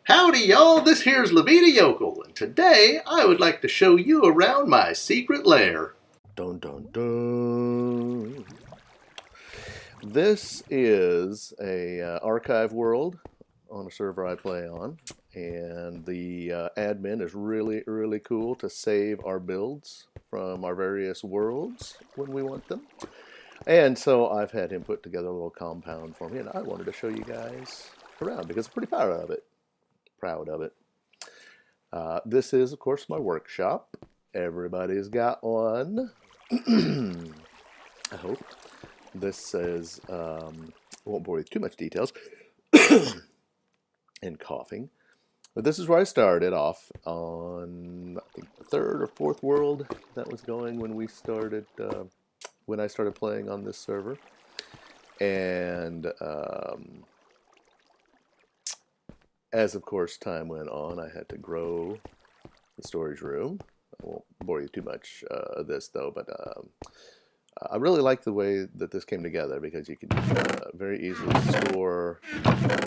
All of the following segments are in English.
Howdy y'all, this here's Yokel, and today I would like to show you around my secret lair. Dun dun dun. This is a archive world on a server I play on, and the admin is really cool to save our builds from our various worlds when we want them. And so I've had him put together a little compound for me, and I wanted to show you guys around because I'm pretty proud of it. This is, of course, my workshop. Everybody's got one. I hope. This is, I won't bore you with too much details, and coughing. But this is where I started off on, I think, the third or fourth world that was going when we started, when I started playing on this server. And as, of course, time went on, I had to grow the storage room. I won't bore you too much of this, though, but I really like the way that this came together because you can very easily store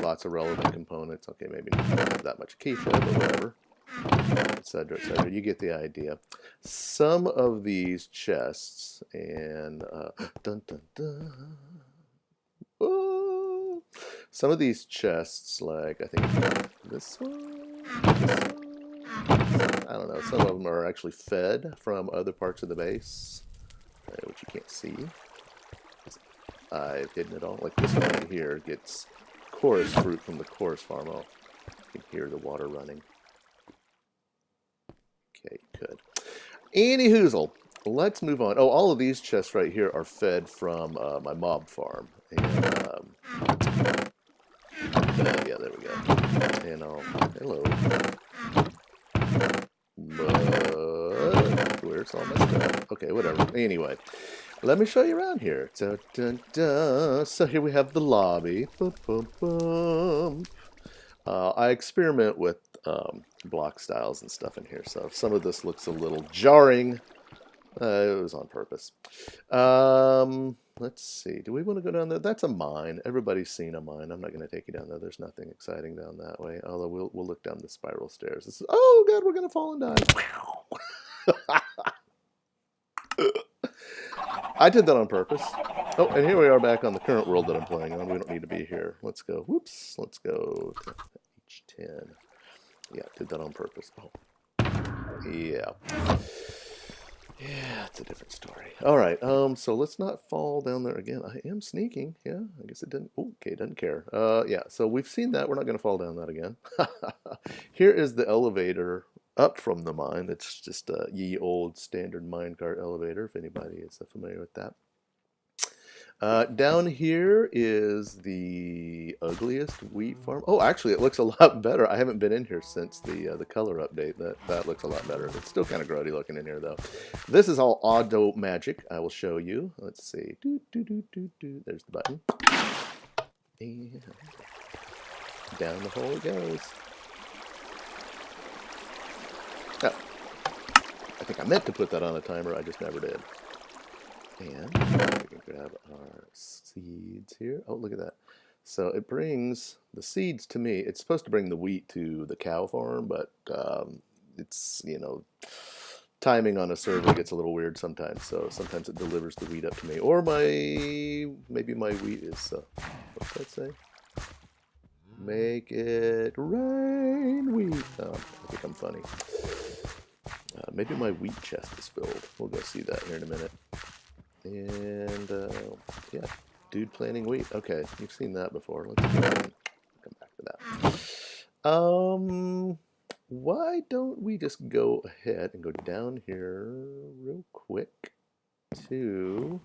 lots of relevant components. Okay, maybe not that much key flow, but whatever, etc., etc. You get the idea. Some of these chests, and dun dun dun. Oh, some of these chests, like I think this one, I don't know, some of them are actually fed from other parts of the base, which you can't see. I've hidden it all. Like this one right here gets chorus fruit from the chorus farm. Oh, you can hear the water running. Okay, good. Any hoozle. Let's move on. Oh, all of these chests right here are fed from my mob farm. And, yeah, there we go. And hello. But where's all my stuff? Okay, whatever. Anyway, let me show you around here. Dun, dun, dun. So here we have the lobby. Boom, boom, boom. I experiment with block styles and stuff in here, so if some of this looks a little jarring, it was on purpose. Let's see. Do we want to go down there? That's a mine. Everybody's seen a mine. I'm not going to take you down there. There's nothing exciting down that way. Although we'll look down the spiral stairs. This is, oh God, we're going to fall and die. I did that on purpose. Oh, and here we are back on the current world that I'm playing on. We don't need to be here. Let's go. Whoops. Let's go to H10. Yeah, did that on purpose. Oh, yeah. Yeah, it's a different story. All right, so let's not fall down there again. I am sneaking. Yeah, I guess it didn't. Oh, okay, doesn't care. Yeah, so we've seen that. We're not going to fall down that again. Here is the elevator up from the mine. It's just a ye old standard minecart elevator, if anybody is familiar with that. Down here is the ugliest wheat farm. Oh, actually, it looks a lot better. I haven't been in here since the color update. That looks a lot better. It's still kind of grody looking in here, though. This is all auto magic. I will show you. Let's see. There's the button. And down the hole it goes. Oh, I think I meant to put that on a timer. I just never did. And we can grab our seeds here. Oh, look at that. So it brings the seeds to me. It's supposed to bring the wheat to the cow farm, but it's, you know, timing on a server gets a little weird sometimes. So sometimes it delivers the wheat up to me. Or maybe my wheat is, what's that say? Make it rain wheat. Oh, I think I'm funny. Maybe my wheat chest is filled. We'll go see that here in a minute. And yeah, dude planting wheat. Okay, you've seen that before. Let's go ahead and come back to that. Why don't we just go ahead and go down here real quick to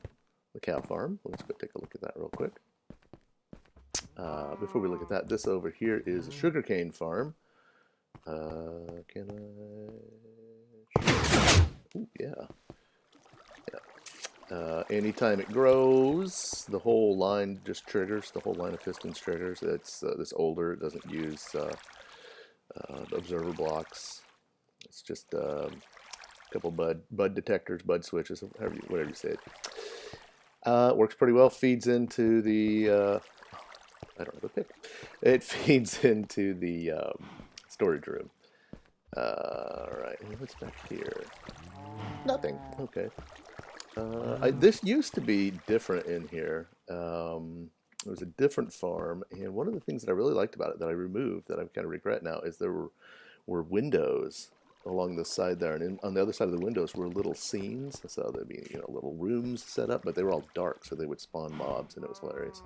the cow farm? Let's go take a look at that real quick. Before we look at that, this over here is a sugarcane farm. Can I? Ooh, yeah. Anytime it grows, the whole line just triggers. The whole line of pistons triggers. It's this older. It doesn't use observer blocks. It's just a couple bud detectors, bud switches, whatever you say it. Works pretty well. Feeds into the I don't have a pick. It feeds into the storage room. Alright, and what's back here? Nothing. Okay. This used to be different in here. It was a different farm, and one of the things that I really liked about it that I removed, that I kind of regret now, is there were windows along the side there, and on the other side of the windows were little scenes, so there'd be, you know, little rooms set up, but they were all dark, so they would spawn mobs, and it was hilarious.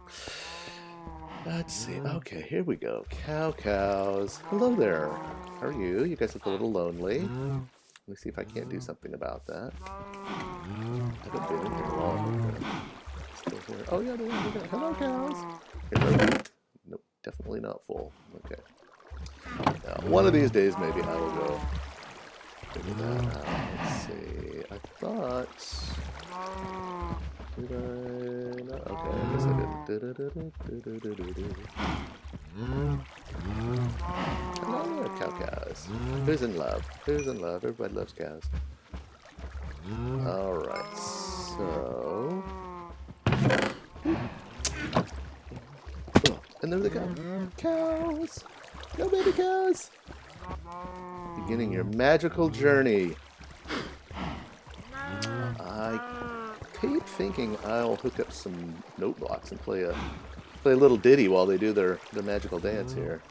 Let's see. Okay, here we go. Cows. Hello there. How are you? You guys look a little lonely. Let me see if I can't do something about that. I haven't been in here long. Still here. Oh yeah, they're in here. Hello, cows. Nope, definitely not full. Okay. Now, one of these days, maybe I will go figure that out. Let's see. I thought. Did I not? Okay, I guess I didn't. Hello there, cows. Who's in love? Who's in love? Everybody loves cows. Alright, so. Oh, and there they go. Cows! Go, baby cows! Beginning your magical journey. I keep thinking I'll hook up some note blocks and play a little ditty while they do their magical dance here.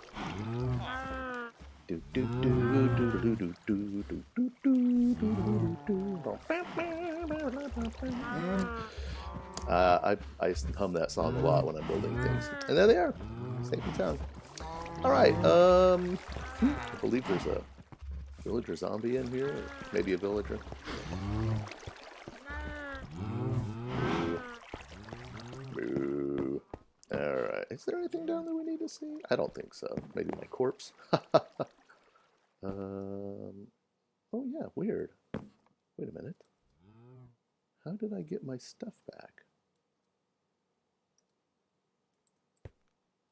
I hum that song a lot when I'm building things. And there they are. Safe and sound. Alright, I believe there's a villager zombie in here. Or maybe a villager. Boo. Alright, is there anything down there we need to see? I don't think so. Maybe my corpse? Oh yeah, weird. Wait a minute. How did I get my stuff back?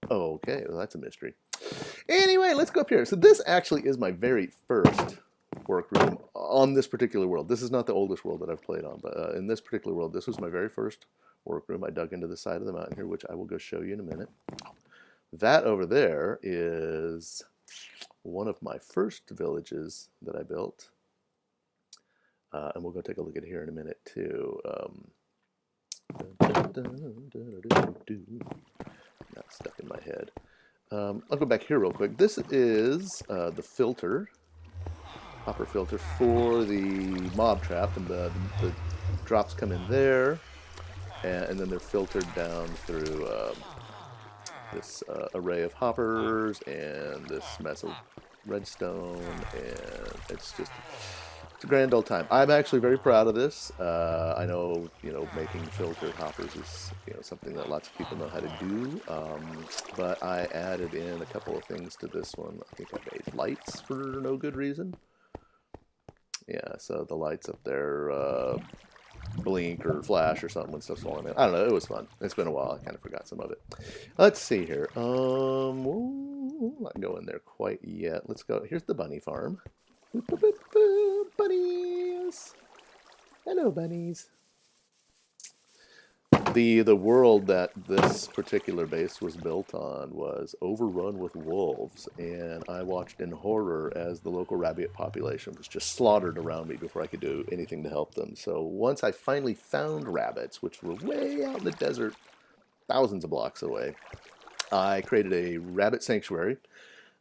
Okay, well that's a mystery. Anyway, let's go up here. So this actually is my very first workroom on this particular world. This is not the oldest world that I've played on, but in this particular world, this was my very first workroom. I dug into the side of the mountain here, which I will go show you in a minute. That over there is one of my first villages that I built. And we'll go take a look at here in a minute too. Not stuck in my head. I'll go back here real quick. This is the filter, hopper filter for the mob trap, and the drops come in there, and then they're filtered down through this array of hoppers and this mess of redstone, and it's a grand old time. I'm actually very proud of this. I know, making filtered hoppers is, something that lots of people know how to do. But I added in a couple of things to this one. I think I made lights for no good reason. Yeah, so the lights up there blink or flash or something when stuff's falling in. I don't know. It was fun. It's been a while. I kind of forgot some of it. Let's see here. We'll not go in there quite yet. Let's go. Here's the bunny farm. Bunnies! Hello, bunnies. The world that this particular base was built on was overrun with wolves, and I watched in horror as the local rabbit population was just slaughtered around me before I could do anything to help them. So once I finally found rabbits, which were way out in the desert, thousands of blocks away, I created a rabbit sanctuary.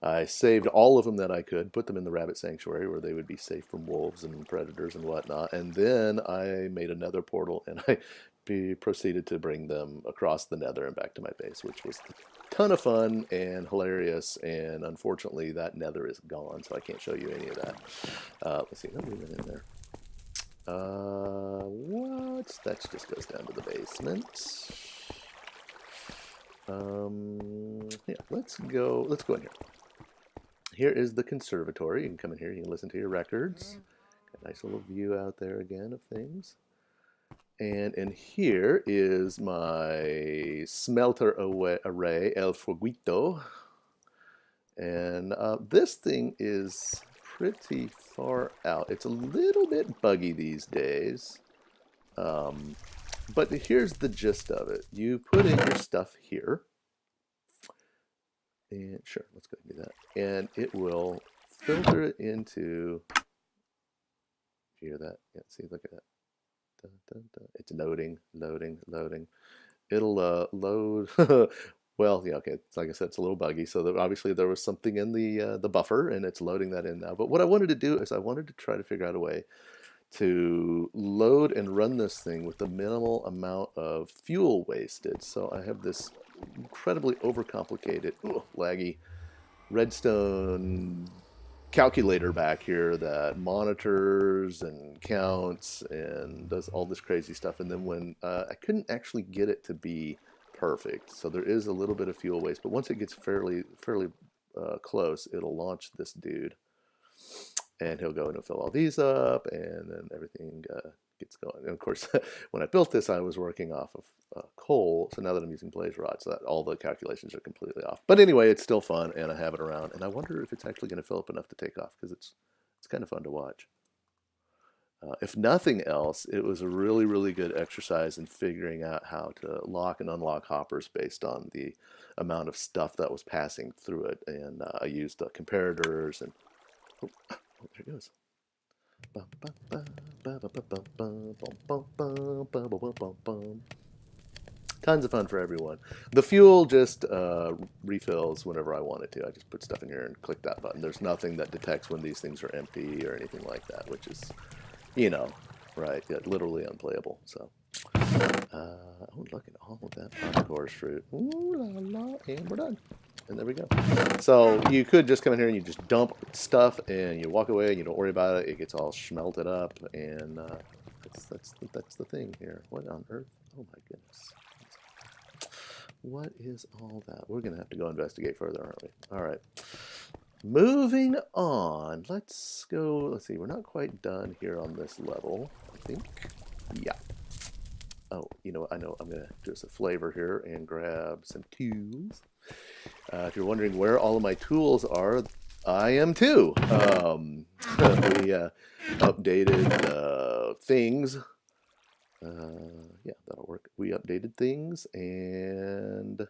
I saved all of them that I could, put them in the rabbit sanctuary where they would be safe from wolves and predators and whatnot. And then I made another portal, and I proceeded to bring them across the nether and back to my base, which was a ton of fun and hilarious. And unfortunately, that nether is gone, so I can't show you any of that. Let's see, nobody went in there. What? That just goes down to the basement. Yeah, let's go in here. Here is the conservatory. You can come in here, you can listen to your records. Got a nice little view out there again of things. And in here is my smelter array, El Fueguito. And this thing is pretty far out. It's a little bit buggy these days. But here's the gist of it. You put in your stuff here. And sure, let's go ahead and do that. And it will filter it into, you hear that? Yeah, see, look at that. Dun, dun, dun. It's loading, loading, loading. It'll load. Well, yeah, okay. Like I said, it's a little buggy. So obviously there was something in the buffer, and it's loading that in now. But what I wanted to do is I wanted to try to figure out a way to load and run this thing with the minimal amount of fuel wasted. So I have this incredibly overcomplicated, laggy redstone calculator back here that monitors and counts and does all this crazy stuff. And then when I couldn't actually get it to be perfect, so there is a little bit of fuel waste, but once it gets fairly close, it'll launch this dude, and he'll go and he'll fill all these up, and then everything gets going. And of course, when I built this, I was working off of coal, so now that I'm using blaze rod, so that all the calculations are completely off. But anyway, it's still fun, and I have it around, and I wonder if it's actually going to fill up enough to take off, because it's kind of fun to watch. If nothing else, it was a really, really good exercise in figuring out how to lock and unlock hoppers based on the amount of stuff that was passing through it. And I used comparators, and oh, there it goes. Tons of fun for everyone. The fuel just refills whenever I want it to. I just put stuff in here and click that button. There's nothing that detects when these things are empty or anything like that, which is, you know, right, yeah, literally unplayable. So, oh, look at all of that course fruit. Ooh la la, and we're done. And there we go. So you could just come in here and you just dump stuff and you walk away and you don't worry about it. It gets all schmelted up, and that's the thing here. What on earth? Oh my goodness. What is all that? We're gonna have to go investigate further, aren't we? All right. Moving on. Let's go. Let's see. We're not quite done here on this level, I think. Yeah. Oh, you know what? I know I'm gonna do us a flavor here and grab some tools. If you're wondering where all of my tools are, I am too. We updated things. Yeah, that'll work. We updated things, and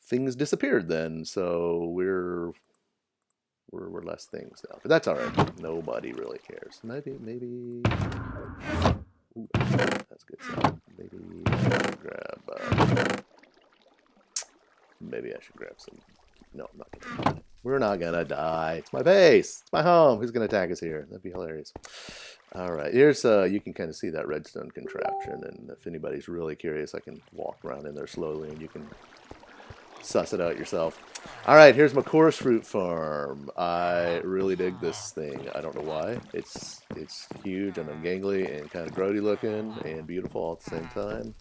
things disappeared then. So we're less things now. But that's all right. Nobody really cares. Maybe. Ooh, that's good stuff. Maybe I should grab. Maybe I should grab some. No, I'm not gonna die. We're not gonna die. It's my base. It's my home. Who's gonna attack us here? That'd be hilarious. All right, here's you can kind of see that redstone contraption, and if anybody's really curious, I can walk around in there slowly, and you can suss it out yourself. All right, here's my chorus fruit farm. I really dig this thing. I don't know why. It's huge and gangly and kind of grody looking and beautiful all at the same time.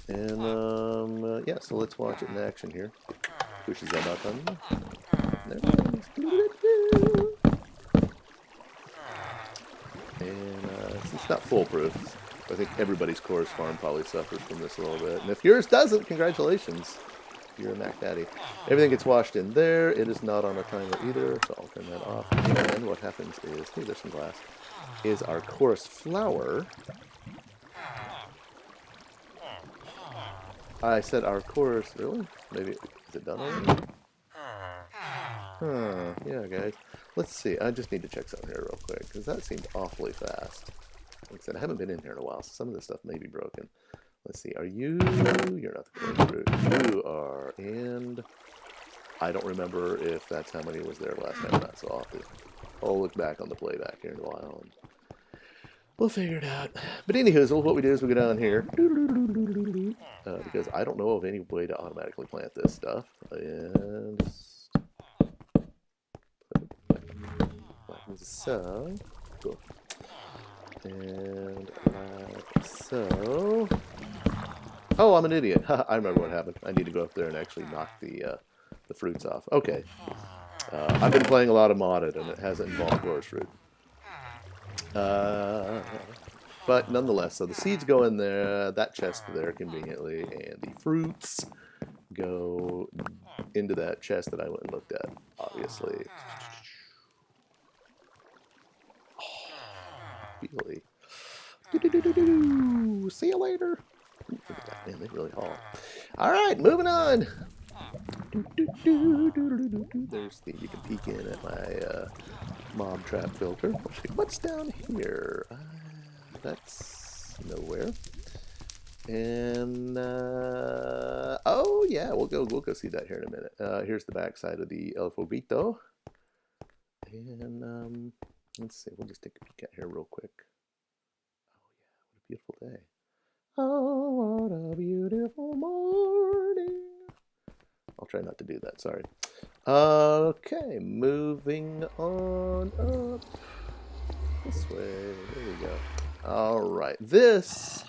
And yeah, so let's watch it in action here. Pushes that button. There it is. And it's not foolproof. I think everybody's chorus farm probably suffers from this a little bit. And if yours doesn't, congratulations. You're a Mac Daddy. Everything gets washed in there. It is not on a timer either, so I'll turn that off. And what happens is, hey, there's some glass, is our chorus flower. I said our chorus, really? Maybe, is it done already? Huh, yeah, guys. Let's see, I just need to check something here real quick, because that seemed awfully fast. Like I said, I haven't been in here in a while, so some of this stuff may be broken. Let's see, are you, you're not the chorus fruit. You are, and I don't remember if that's how many was there last time or not, so I'll look back on the playback here in a while, and we'll figure it out. But anywho, what we do is we go down here, because I don't know of any way to automatically plant this stuff. And like so. Cool. And like so. Oh, I'm an idiot. I remember what happened. I need to go up there and actually knock the fruits off. Okay. I've been playing a lot of modded, and it hasn't involved chorus fruit. But nonetheless, so the seeds go in there, that chest there conveniently, and the fruits go into that chest that I went and looked at, obviously. Oh, really? See you later. Man, they really haul. All right, moving on. There's the, you can peek in at my mob trap filter. What's down here? That's nowhere. And oh yeah, we'll go see that here in a minute. Here's the back side of the El Foguito. And let's see, we'll just take a peek at here real quick. Oh yeah, what a beautiful day. Oh, what a beautiful morning. I'll try not to do that, sorry. Okay, moving on up this way. There we go. All right, this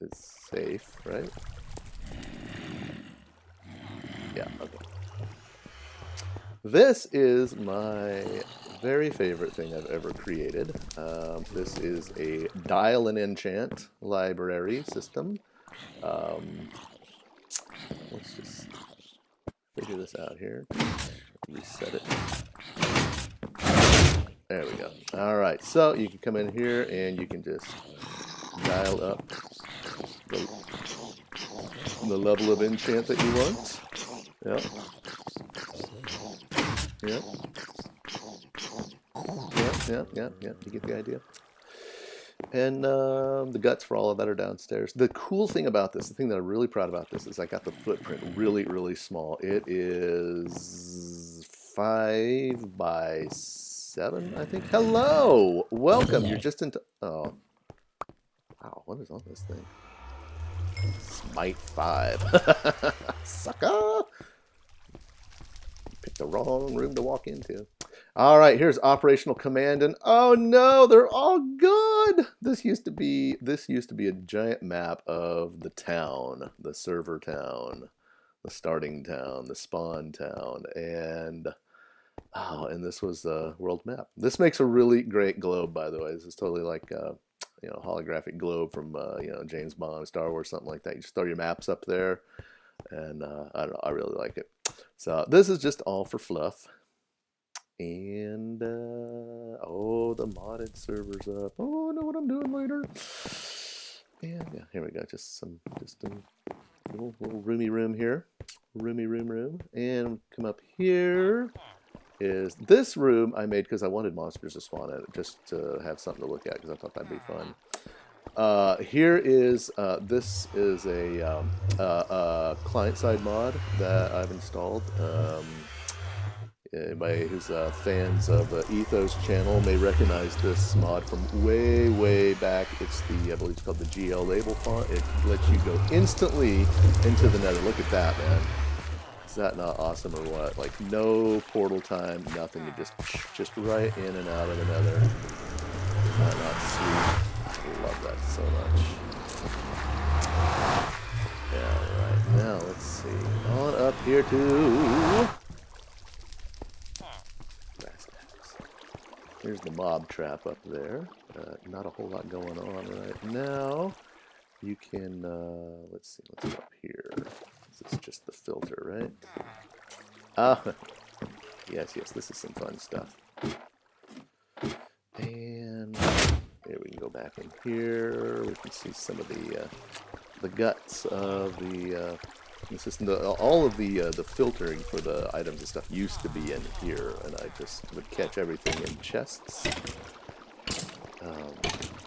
is safe, right? Yeah, okay. This is my very favorite thing I've ever created. This is a dial and enchant library system. Let's just figure this out here. Reset it. There we go. All right, so you can come in here and you can just dial up the level of enchant that you want. Yep. Yep. Yep. You get the idea. And the guts for all of that are downstairs. The cool thing about this, the thing that I'm really proud about this, is I got the footprint really, really small. It is 5 by 7, I think. Hello! Welcome! You're just into... Oh. Wow, what is on this thing? Smite 5. Sucker! Picked the wrong room to walk into. All right, here's operational command, and oh no, they're all good. This used to be a giant map of the town, the server town, the starting town, the spawn town, and this was the world map. This makes a really great globe, by the way. This is totally like holographic globe from James Bond, Star Wars, something like that. You just throw your maps up there, and I don't know, I really like it. So this is just all for fluff. And oh, the modded server's up. Oh, I know what I'm doing later. And yeah, here we go. Just a little roomy room here. Roomy room. And come up here is this room I made because I wanted monsters to spawn in it, just to have something to look at because I thought that'd be fun. Here is this is a client-side mod that I've installed. Anybody who's fans of Ethos channel may recognize this mod from way back. It's the, I believe it's called the GL label font. It lets you go instantly into the nether. Look at that, man. Is that not awesome or what? Like no portal time, nothing. You just right in and out of the nether. Is that not sweet? I love that so much. Yeah, right. Now let's see. On up here to... Here's the mob trap up there. Not a whole lot going on right now. You can, let's see, let's go up here. This is just the filter, right? Ah, yes, this is some fun stuff. And there we can go back in here. We can see some of the guts of the system. All of the filtering for the items and stuff used to be in here, and I just would catch everything in chests.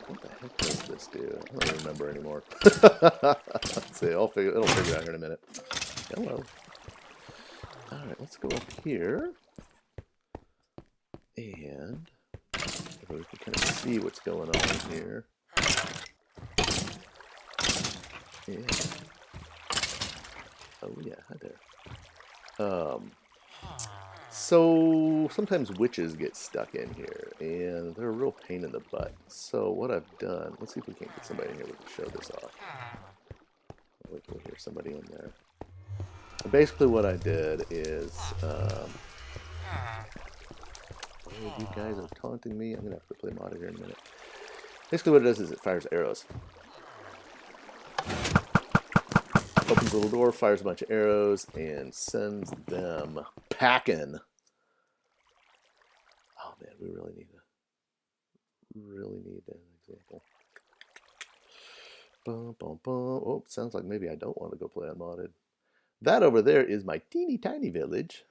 What the heck does this do? I don't remember anymore. Let's see. It'll figure out here in a minute. Hello. All right, let's go up here, and we can kind of see what's going on here. Yeah. Oh yeah, hi there. So sometimes witches get stuck in here, and they're a real pain in the butt. So what I've done, let's see if we can't get somebody in here we can show this off. We can hear somebody in there. Basically what I did is, oh, you guys are taunting me. I'm gonna have to play mod here in a minute. Basically what it does is it fires arrows. Opens a little door, fires a bunch of arrows, and sends them packing. Oh man, we really need an example. Boom, boom, boom. Oh, sounds like maybe I don't want to go play unmodded. That over there is my teeny tiny village.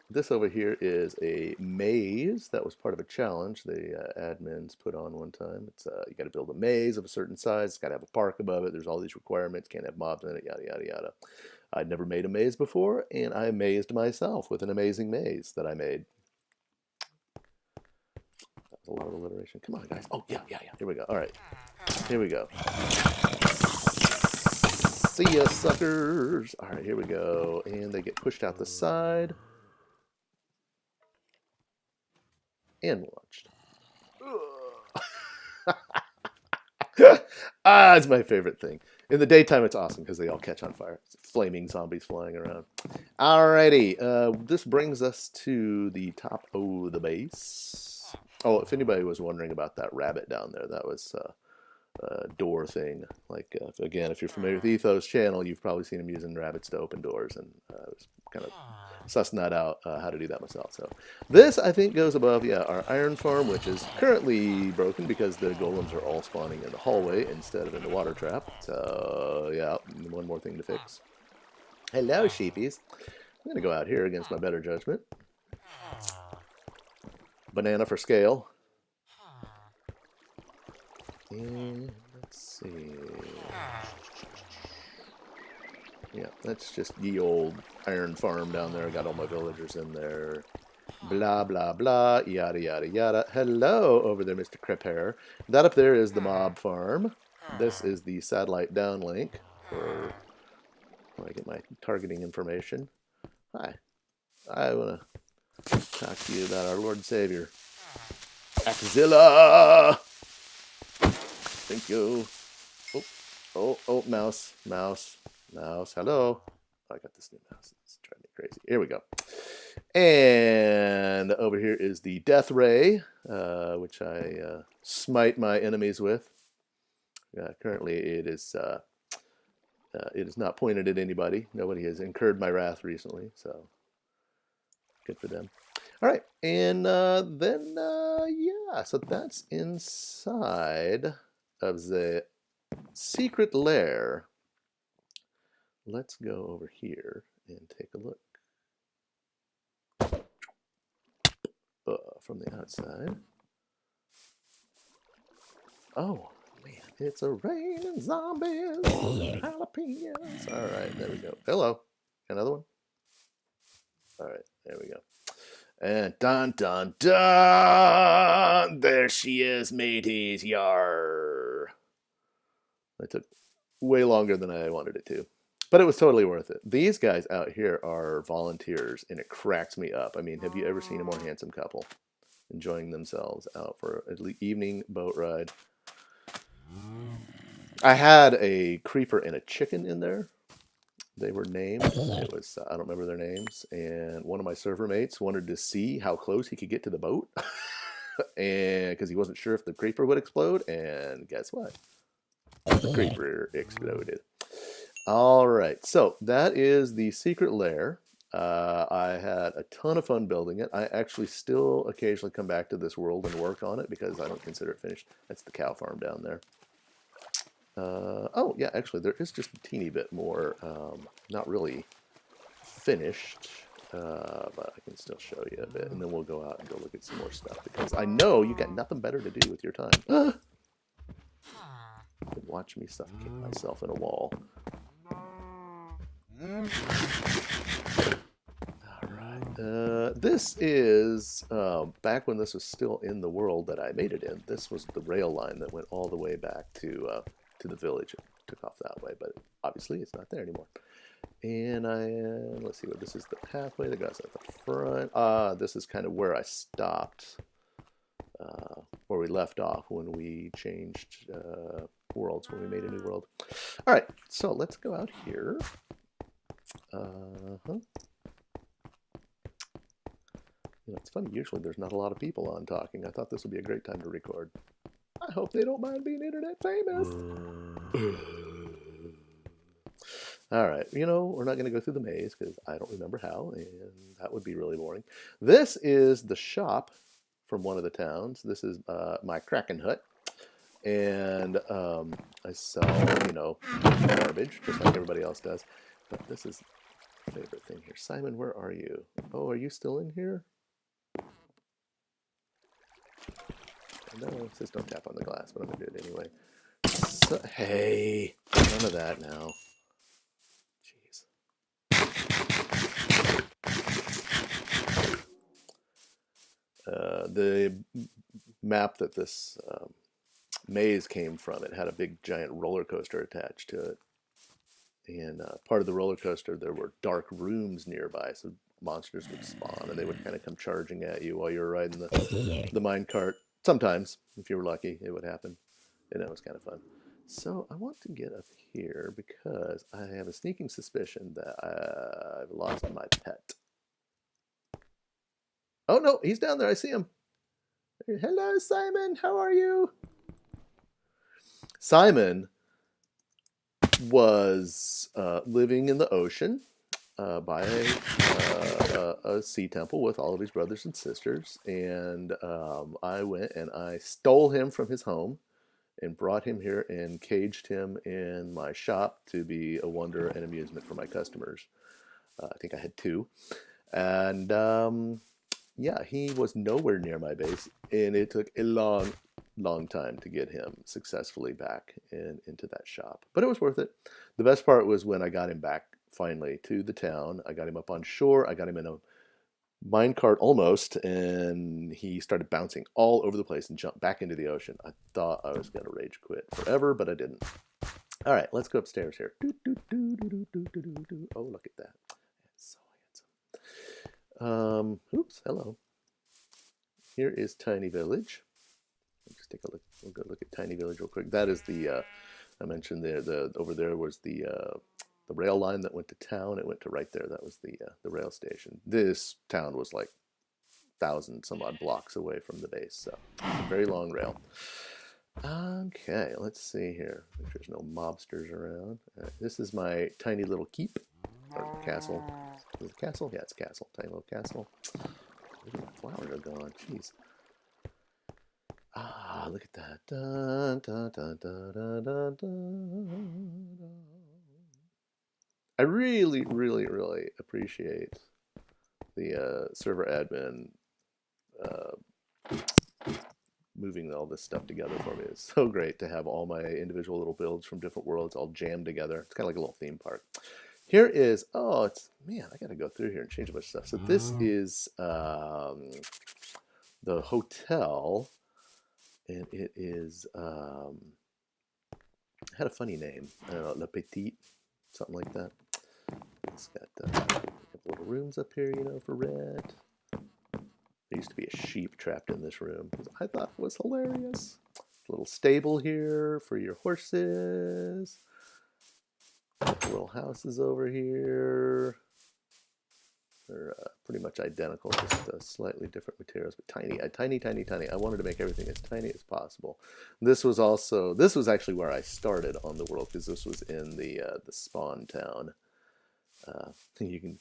This over here is a maze that was part of a challenge the admins put on one time. It's you got to build a maze of a certain size. It's got to have a park above it. There's all these requirements. Can't have mobs in it. Yada yada yada. I'd never made a maze before, and I amazed myself with an amazing maze that I made. That was a lot of alliteration. Come on, guys. Oh yeah, yeah, yeah. Here we go. All right, here we go. See ya, suckers. All right, here we go, and they get pushed out the side. And launched. It's my favorite thing. In the daytime, it's awesome because they all catch on fire. It's flaming zombies flying around. Alrighty, this brings us to the top of the base. Oh, if anybody was wondering about that rabbit down there, that was door thing. Like, again, if you're familiar with Etho's channel, you've probably seen him using rabbits to open doors, and I was kind of sussing that out, how to do that myself. So this, I think, goes above, yeah, our iron farm, which is currently broken because the golems are all spawning in the hallway instead of in the water trap. So, yeah, one more thing to fix. Hello, sheepies. I'm going to go out here against my better judgment. Banana for scale. And let's see. Yeah, that's just ye old iron farm down there. I got all my villagers in there. Blah, blah, blah. Yada, yada, yada. Hello over there, Mr. Crephair. That up there is the mob farm. This is the satellite downlink for when I get my targeting information. Hi. I want to talk to you about our Lord and Savior. Axilla! Thank you. Oh, mouse. Hello. Oh, I got this new mouse. It's driving me crazy. Here we go. And over here is the Death Ray, which I smite my enemies with. Currently, it is not pointed at anybody. Nobody has incurred my wrath recently, so good for them. All right, and then, yeah, so that's inside of the secret lair. Let's go over here and take a look from the outside. Oh, man, it's a raining zombies, jalapenos. All right, there we go. Hello. Another one? All right, there we go. And dun, dun, dun! There she is, mateys. Yar. It took way longer than I wanted it to. But it was totally worth it. These guys out here are volunteers, and it cracks me up. I mean, have you ever seen a more handsome couple enjoying themselves out for an evening boat ride? I had a creeper and a chicken in there. They were named. It was, I don't remember their names. And one of my server mates wanted to see how close he could get to the boat. And because he wasn't sure if the creeper would explode. And guess what? The creeper exploded. All right, so that is the secret lair. I had a ton of fun building it. I actually still occasionally come back to this world and work on it because I don't consider it finished. That's the cow farm down there. Oh, yeah, actually, there is just a teeny bit more, not really finished, but I can still show you a bit, and then we'll go out and go look at some more stuff because I know you got nothing better to do with your time. Watch me suffocate myself in a wall. Alright, this is, back when this was still in the world that I made it in, this was the rail line that went all the way back to the village. It took off that way, but obviously it's not there anymore. And let's see, this is the pathway that goes at the front. This is kind of where I stopped, where we left off when we changed worlds, when we made a new world. Alright, so let's go out here. You know, it's funny, usually there's not a lot of people on talking. I thought this would be a great time to record. I hope they don't mind being internet famous. Alright, you know, we're not going to go through the maze because I don't remember how, and that would be really boring. This is the shop from one of the towns. This is my Kraken hut. And I sell, you know, garbage, just like everybody else does. This is my favorite thing here. Simon, where are you? Oh, are you still in here? No, it says don't tap on the glass, but I'm going to do it anyway. So, hey, none of that now. Jeez. The map that this maze came from, it had a big giant roller coaster attached to it. And part of the roller coaster, there were dark rooms nearby, so monsters would spawn, and they would kind of come charging at you while you were riding the mine cart. Sometimes, if you were lucky, it would happen, and it was kind of fun. So I want to get up here because I have a sneaking suspicion that I've lost my pet. Oh no, he's down there. I see him. Hello, Simon. How are you? Simon was living in the ocean by a sea temple with all of his brothers and sisters, and I went and I stole him from his home and brought him here and caged him in my shop to be a wonder and amusement for my customers. I think I had two, and yeah, he was nowhere near my base, and it took a long time to get him successfully back into that shop. But it was worth it. The best part was when I got him back finally to the town. I got him up on shore. I got him in a minecart almost, and he started bouncing all over the place and jumped back into the ocean. I thought I was going to rage quit forever, but I didn't. All right, let's go upstairs here. Oh, look at that. That's so handsome. Oops, hello. Here is Tiny Village. Just take a look. We'll go look at Tiny Village real quick. That is the I mentioned there. Over there was the rail line that went to town. It went to right there. That was the rail station. This town was like 1,000 some odd blocks away from the base, so very long rail. Okay, let's see here. Make sure there's no mobsters around. This is my tiny little keep or castle. Is it a castle? Yeah, it's a castle. Tiny little castle. Where did the flowers are gone? Jeez. Ah, look at that. Dun, dun, dun, dun, dun, dun, dun. I really, really, really appreciate the server admin moving all this stuff together for me. It's so great to have all my individual little builds from different worlds all jammed together. It's kind of like a little theme park. Here is, oh, it's, man, I got to go through here and change a bunch of stuff. So this is the hotel. And it is, had a funny name. I don't know, Le Petit, something like that. It's got a couple little rooms up here, you know, for rent. There used to be a sheep trapped in this room, which I thought was hilarious. A little stable here for your horses. Little houses over here. They're pretty much identical, just slightly different materials, but tiny, tiny, tiny, tiny. I wanted to make everything as tiny as possible. This was actually where I started on the world, because this was in the spawn town. You can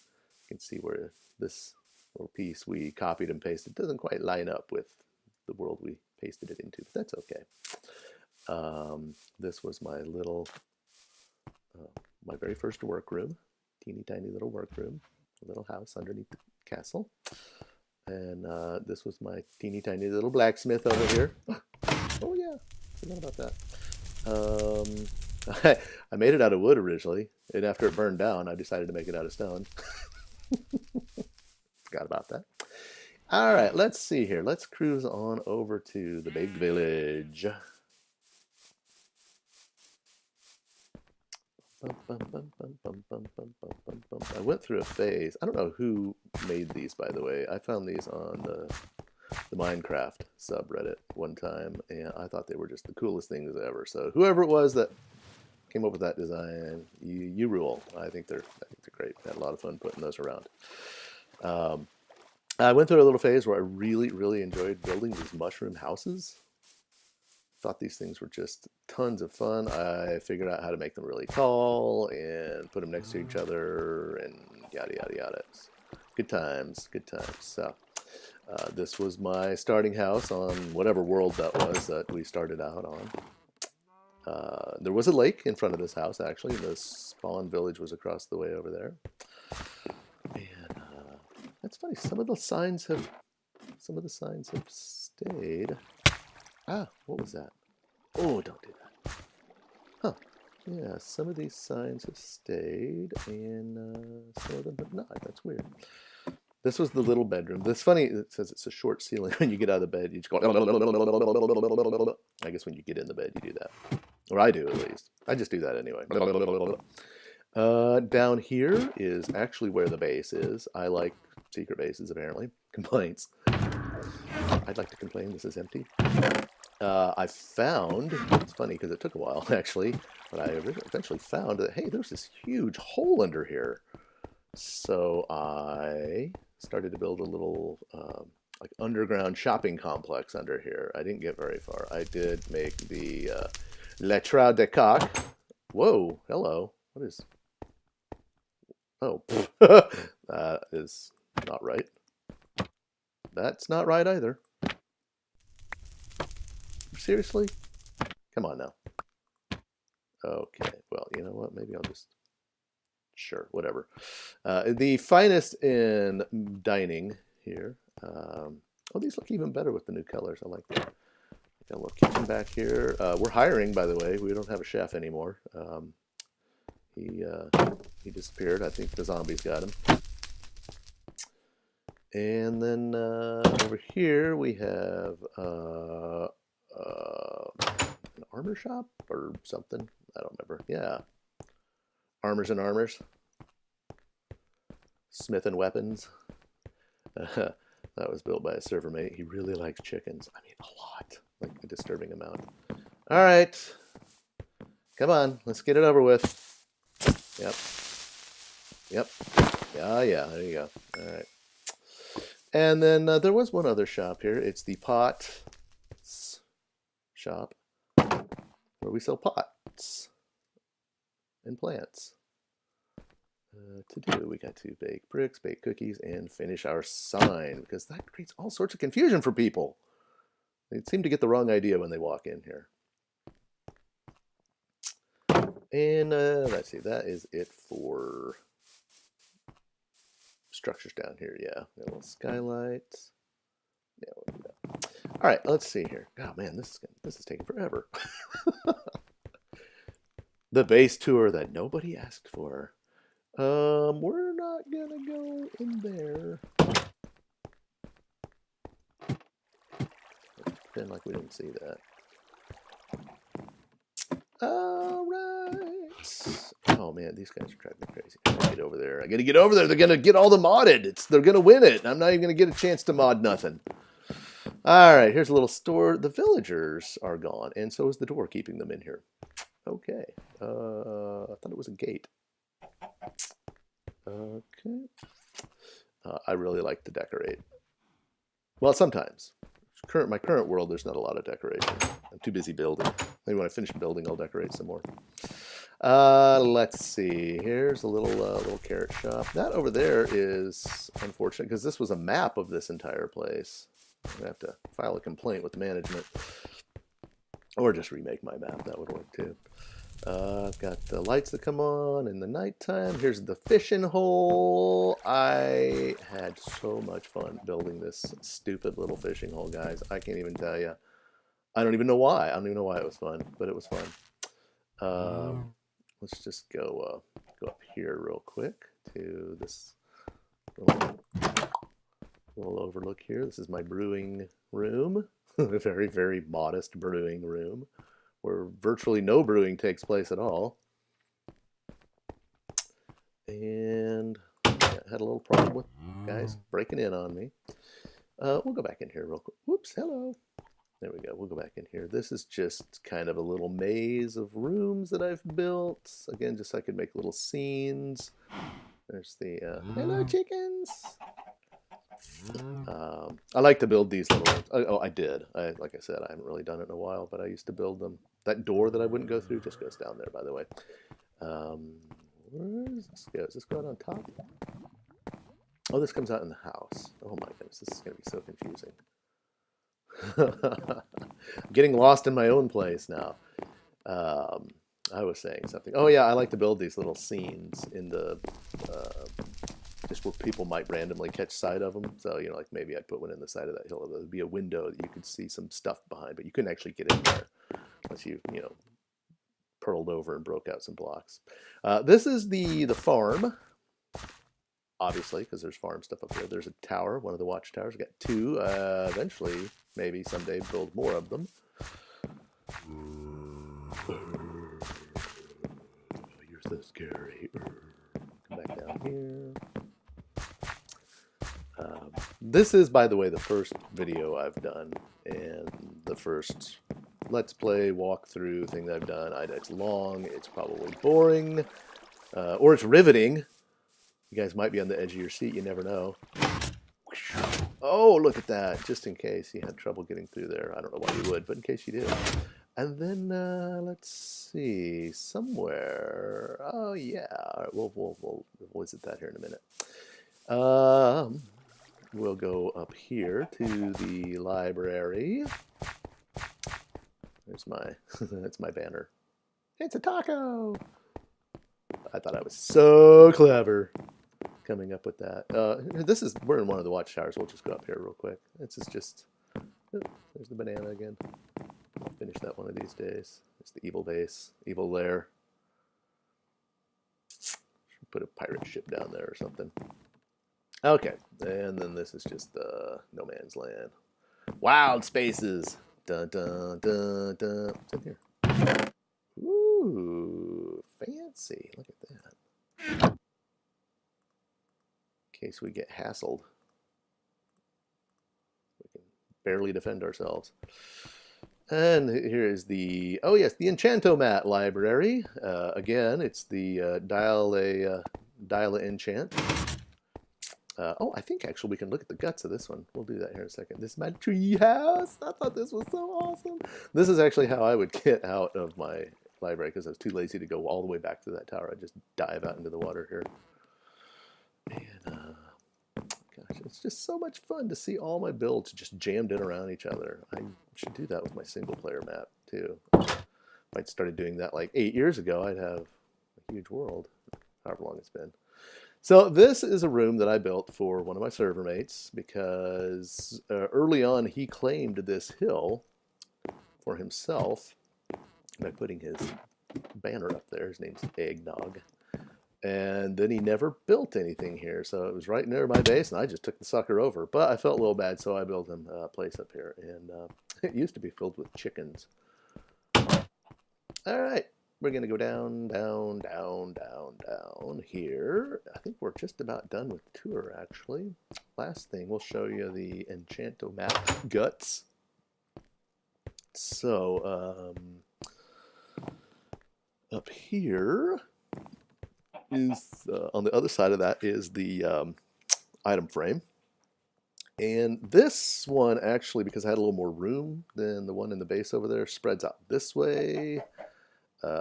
see where this little piece we copied and pasted doesn't quite line up with the world we pasted it into, but that's okay. This was my little, my very first workroom, teeny tiny little workroom. Little house underneath the castle, and this was my teeny tiny little blacksmith over here. Oh yeah, forgot about that. I made it out of wood originally, and after it burned down, I decided to make it out of stone. Forgot about that. All right, let's see here. Let's cruise on over to the big village. I went through a phase. I don't know who made these, by the way. I found these on the Minecraft subreddit one time, and I thought they were just the coolest things ever. So whoever it was that came up with that design, you rule. I think they're great. I had a lot of fun putting those around. I went through a little phase where I really, really enjoyed building these mushroom houses. Thought these things were just tons of fun. I figured out how to make them really tall and put them next to each other and yada yada yada. Good times, good times. So this was my starting house on whatever world that was that we started out on. There was a lake in front of this house, actually. The spawn village was across the way over there. And that's funny. Some of the signs have stayed. Ah, what was that? Oh, don't do that. Huh. Yeah, some of these signs have stayed, and some of them have not. That's weird. This was the little bedroom. That's funny. It says it's a short ceiling. When you get out of the bed, you just go. I guess when you get in the bed, you do that. Or I do, at least. I just do that anyway. Down here is actually where the base is. I like secret bases, apparently. Complaints. I'd like to complain this is empty. I found, it's funny because it took a while, actually, but I eventually found that, hey, there's this huge hole under here. So I started to build a little like underground shopping complex under here. I didn't get very far. I did make the Lettre de Coq. Whoa, hello. What is... Oh, that is not right. That's not right either. Seriously? Come on now. Okay, well, you know what? Maybe I'll just... Sure, whatever. The finest in dining here. Oh, these look even better with the new colors. I like that. Got a little kitchen back here. We're hiring, by the way. We don't have a chef anymore. He disappeared. I think the zombies got him. And then over here we have an armor shop or something. I don't remember. Yeah. Armors and Armors. Smith and Weapons. That was built by a server mate. He really likes chickens. I mean, a lot. Like a disturbing amount. All right. Come on. Let's get it over with. Yep. Yep. Yeah. There you go. All right. And then there was one other shop here. It's the Pots shop, where we sell pots and plants. To do, we got to bake bricks, bake cookies, and finish our sign, because that creates all sorts of confusion for people. They seem to get the wrong idea when they walk in here. And let's see, that is it for structures down here. Yeah, a little skylights. Yeah, we'll do that. All right, let's see here. Oh man, this is taking forever. The base tour that nobody asked for. We're not gonna go in there. Pretend like we didn't see that. All right. Oh man, these guys are driving me crazy. I gotta get over there. I gotta get over there. They're gonna get all the modded. They're gonna win it. I'm not even gonna get a chance to mod nothing. All right, here's a little store. The villagers are gone, and so is the door keeping them in here. Okay. I thought it was a gate. Okay. I really like to decorate. Well, sometimes. My current world, there's not a lot of decoration. I'm too busy building. Maybe when I finish building, I'll decorate some more. Let's see. Here's a little carrot shop. That over there is unfortunate because this was a map of this entire place. I'm gonna have to file a complaint with the management, or just remake my map. That would work too. I've got the lights that come on in the nighttime. Here's the fishing hole. I had so much fun building this stupid little fishing hole, guys. I can't even tell you. I don't even know why. I don't even know why it was fun, but it was fun. Let's just go up here real quick to this little overlook here. This is my brewing room. A very, very modest brewing room, where virtually no brewing takes place at all. And yeah, I had a little problem with guys breaking in on me. We'll go back in here real quick. Whoops, hello. There we go. We'll go back in here. This is just kind of a little maze of rooms that I've built. Again, just so I could make little scenes. There's the hello chickens. I like to build these little ones. Oh, I did. Like I said, I haven't really done it in a while, but I used to build them. That door that I wouldn't go through just goes down there, by the way. Where does this go? Does this go out on top? Oh, this comes out in the house. Oh my goodness, this is going to be so confusing. I'm getting lost in my own place now. I was saying something. Oh yeah, I like to build these little scenes in the just where people might randomly catch sight of them. So you know, like maybe I'd put one in the side of that hill. There'd be a window that you could see some stuff behind, but you couldn't actually get in there unless you purled over and broke out some blocks. This is the farm, obviously, because there's farm stuff up there. There's a tower, one of the watchtowers. We got two. Eventually, maybe someday, build more of them. You're so scary. Come back down here. This is, by the way, the first video I've done, and the first Let's Play walkthrough thing that I've done. It's long, it's probably boring, or it's riveting. You guys might be on the edge of your seat, you never know. Oh, look at that, just in case you had trouble getting through there. I don't know why you would, but in case you did. And then, let's see, somewhere, oh yeah, all right, we'll visit that here in a minute. We'll go up here to the library. There's my, that's my banner. It's a taco! I thought I was so clever coming up with that. We're in one of the watchtowers. We'll just go up here real quick. This is just, there's the banana again. I'll finish that one of these days. It's the Evil Base, Evil Lair. Should put a pirate ship down there or something. Okay, and then this is just no man's land. Wild spaces. Dun dun dun dun. What's in here? Ooh, fancy. Look at that. In case we get hassled, we can barely defend ourselves. And here is the, oh yes, the Enchantomat library. Again, it's the dial a enchant. Oh, I think actually we can look at the guts of this one. We'll do that here in a second. This is my tree house. I thought this was so awesome. This is actually how I would get out of my library because I was too lazy to go all the way back to that tower. I just dive out into the water here. And gosh, it's just so much fun to see all my builds just jammed in around each other. I should do that with my single player map too. If I'd started doing that like 8 years ago, I'd have a huge world, however long it's been. So this is a room that I built for one of my server mates because early on he claimed this hill for himself by putting his banner up there. His name's Eggnog. And then he never built anything here, so it was right near my base, and I just took the sucker over. But I felt a little bad, so I built him a place up here, and it used to be filled with chickens. All right. We're going to go down, down, down, down, down here. I think we're just about done with the tour, actually. Last thing, we'll show you the Enchantomat guts. So, up here is, on the other side of that is the item frame. And this one, actually, because I had a little more room than the one in the base over there, spreads out this way.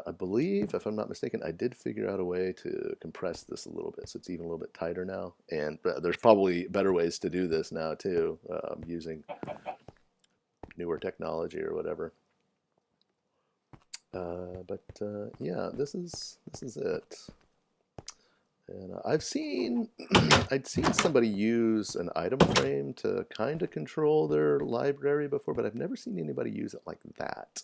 I believe, if I'm not mistaken, I did figure out a way to compress this a little bit, so it's even a little bit tighter now. And there's probably better ways to do this now too, using newer technology or whatever. Yeah, this is it. And I'd seen somebody use an item frame to kind of control their library before, but I've never seen anybody use it like that.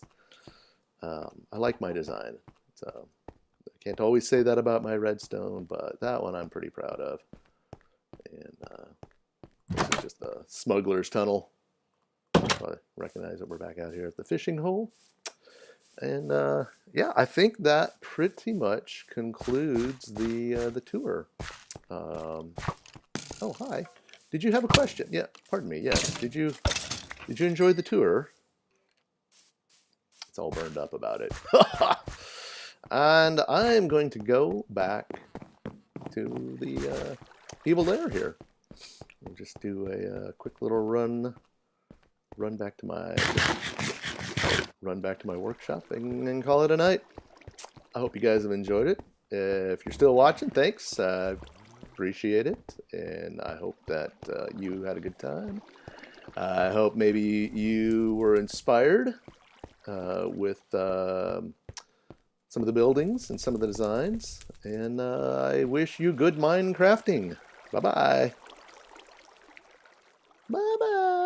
I like my design. So I can't always say that about my redstone, but that one I'm pretty proud of. And this is just the smuggler's tunnel. So I recognize that we're back out here at the fishing hole. And yeah, I think that pretty much concludes the tour. Oh, hi. Did you have a question? Yeah, pardon me. Yes. Did you enjoy the tour? It's all burned up about it. And I'm going to go back to the Evil Lair here. We'll just do a quick little run back to my workshop and call it a night. I hope you guys have enjoyed it. If you're still watching, thanks. I appreciate it, and I hope that you had a good time. I hope maybe you were inspired with some of the buildings and some of the designs. And I wish you good Minecrafting. Bye-bye. Bye-bye.